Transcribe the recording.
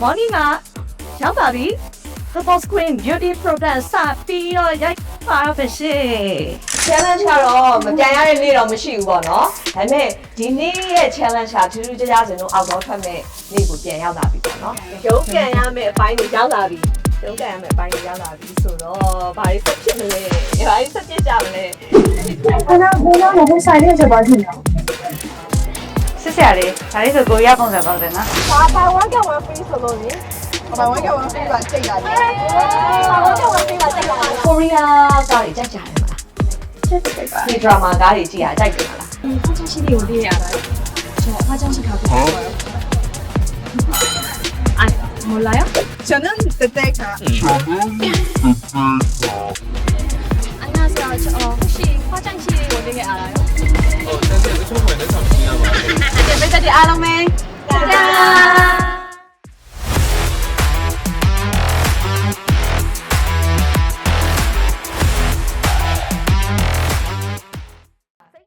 morning ရောက်ပါပြီ The Boss Queen Beauty Product စပြီးတော့ရိုက်ပါပဲရှင် challenge ကတော့မပြန်ရတဲ့နေ့တော့မရှိဘူးပေါ့နော်ဒါပေမဲ့ဒီနေ့ရဲ့ challenge ကထူးထူးခြားခြားစင်တော့အောက်တော့ထွက်မဲ့နေ့ကိုပြန်ရောက်လာပြီပေါ့နော်ရုံးကန်ရမယ့်အပိုင်းတွေရောက်လာပြီရုံးကန်ရမယ့်အပိုင်းတွေရောက်လာပြီဆိုတော့ဘာတွေဆက်ဖြစ်မလဲဘာတွေဆက်ဖြစ်ကြမလဲ 我那会晒那个包巾了。 စစ်စရာလေးဒါလေးဆိုကိုရပုံစံပေါက်တယ်နော် ဘာဘာဝကဝဖီးဆိုလို့လေ 把我给我飞吧，这个。 ဘာဝကဝဖီးပါတက်လာကိုရီးယားကားတွေကြိုက်ကြတယ်မလား 这个吧。 ဒီ drama ကားတွေကြည့်ရကြိုက်တယ်မလား 化妆系列我列下来，什么化妆是咖啡。哎，我来啊。저는그때가 안녕하세요. 혹시 화장실 어디에 알아요? 어, 선생님 처음 보는 참 중요한 거. 네, 매자리 알아매. 짜잔.